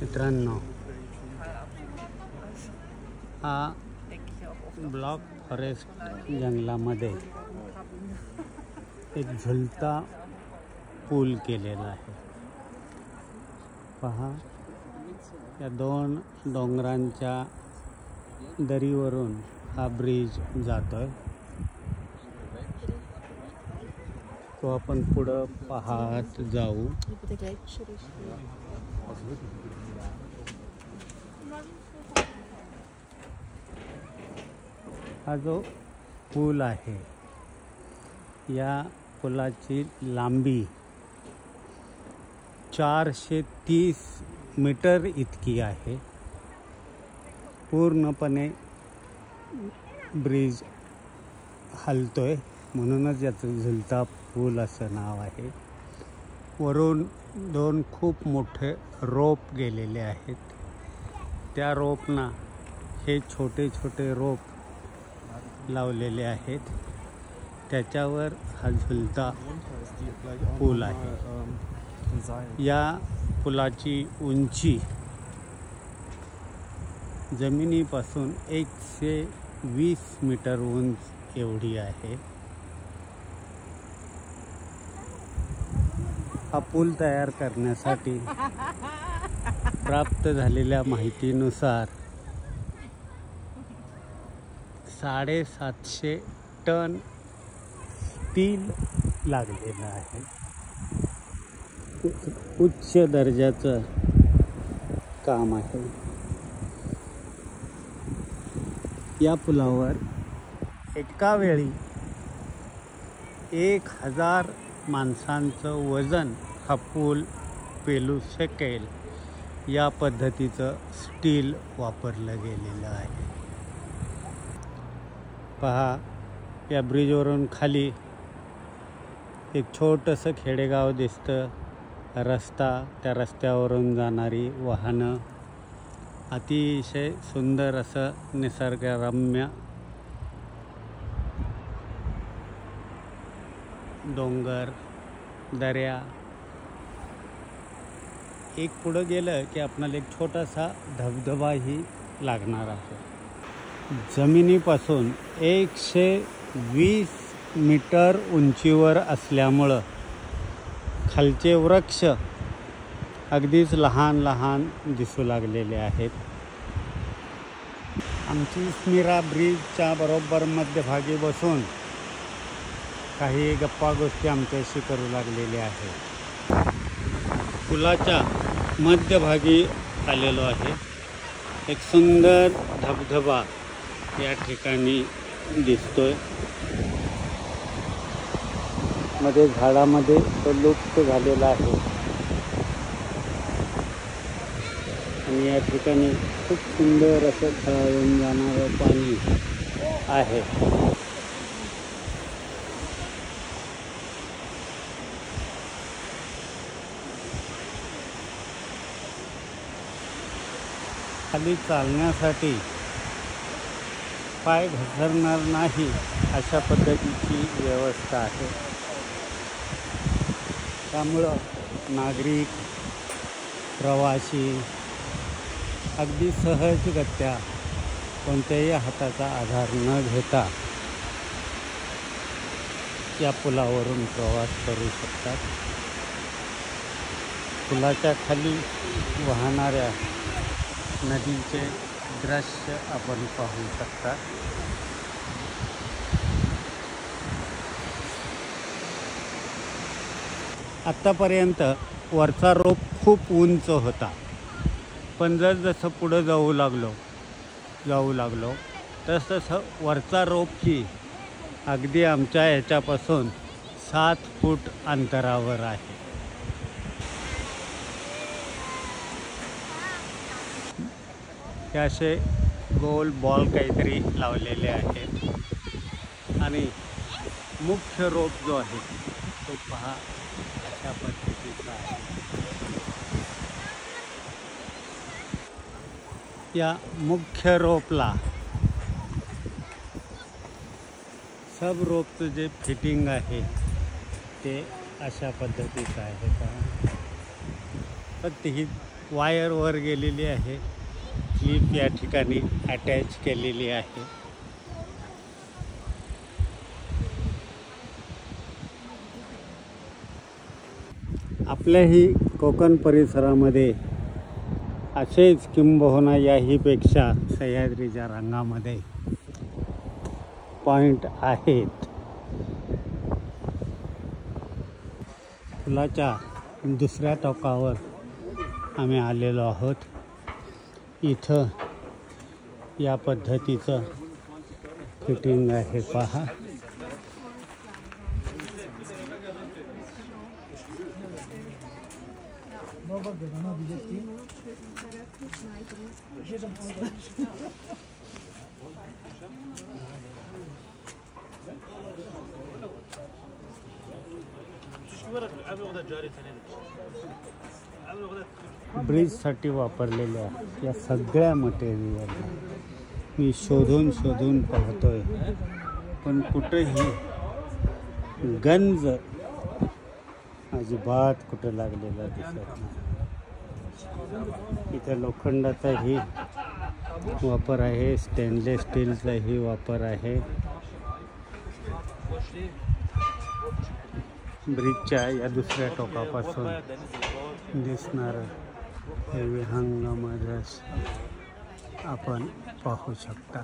मित्रांनो, हा block forest जंगलामध्ये एक झुलता पूल केलेला आहे। पहा, या दोन डोंगरांच्या दरीवरून हा ब्रिज जातोय। तो आपण पुढं पाहत जाऊ। हा जो पूल आहे, या पुलाची लांबी 430 मीटर इतकी आहे। पूर्णपणे ब्रिज हलतोय, म्हणूनच याचं झुलता पूल असं नाव आहे। वरून दोन खूप मोठे रोप गेलेले आहेत। त्या रोपना हे छोटे छोटे रोप लावलेले आहेत, त्याच्यावर हा झुलता पूल आहे। या पुलाची उंची जमिनीपासून 120 मीटर उंच एवढी आहे। हा पूल तयार करण्यासाठी प्राप्त झालेल्या माहितीनुसार 750 टन स्टील लागलेलं आहे। उच्च दर्जाचं काम आहे। या पुलावर एका वेळी 1000 माणसांचं वजन हा पूल पेलू शकेल, या पद्धतीचं स्टील वापरलं गेलेलं आहे। पहा, या ब्रिजवरून खाली एक छोटंसं खेडेगाव दिसतं। रस्ता, त्या रस्त्यावरून जाणारी वाहनं, अतिशय सुंदर असं निसर्गरम्य डोंगर, दऱ्या। एक पुढं गेलं की आपल्याला एक छोटासा धबधबाही लागणार आहे। जमिनीपासून 120 मीटर उंचीवर असल्यामुळं खालचे वृक्ष अगदीच लहान लहान दिसू लागलेले आहेत। आमची स्मिरा ब्रिजच्या बरोबर मध्यभागी बसून काही गप्पा गोष्टी आमच्याशी करू लागलेले आहे। पुलाच्या मध्यभागी आलेलो आहे। एक सुंदर धबधबा या ठिकाणी दिसतोय। मध्ये झाडामध्ये तो लुप्त झालेला आहे आणि या ठिकाणी खूप सुंदर असं खेळून जाणारं पाणी आहे। खाली चालण्यासाठी पाय घसरणार नाही अशा पद्धतीची व्यवस्था आहे। त्यामुळं नागरिक, प्रवासी अगदी सहजगत्या कोणत्याही हाताचा आधार न घेता या पुलावरून प्रवास करू शकतात। पुलाच्या खाली वाहणाऱ्या नदीचे दृश्य आपण पाहू शकता। आत्तापर्यंत वरचा रोप खूप उंच होता, पण जसं पुढं जाऊ लागलो तसं वरचा रोप ही अगदी आमच्या ह्याच्यापासून 7 फूट अंतरावर आहे। हे असे गोल बॉल काहीतरी लावलेले आहेत आणि मुख्य रोप जो आहे तो पहा अशा पद्धतीचा आहे। या मुख्य रोपला सब रोपचं जे फिटिंग आहे ते अशा पद्धतीचं आहे। फक्त ही वायर वर गेलेली आहे, क्लिप या ठिकाणी अटॅच केलेली आहे. आपल्याही कोकण परिसरामध्ये असेच किंबहुना याहीपेक्षा सह्याद्रीच्या रंगामध्ये पॉइंट आहेत. पुलाच्या दुसऱ्या टोकावर आम्ही आलेलो आहोत. इथं या पद्धतीचं फिटिंग आहे पहा. ब्रिजसाठी वापरलेल्या या सगळ्या मटेरियल मी शोधून पाहतोय, पण कुठेही गंज अजिबात कुठे लागलेला दिसत नाही. इथे लोखंडाचाही वापर आहे, स्टेनलेस स्टीलचाही वापर आहे. ब्रिजच्या या दुसऱ्या टोकापासून दिसणारं हे विहंगम दृश्य आपण पाहू शकता.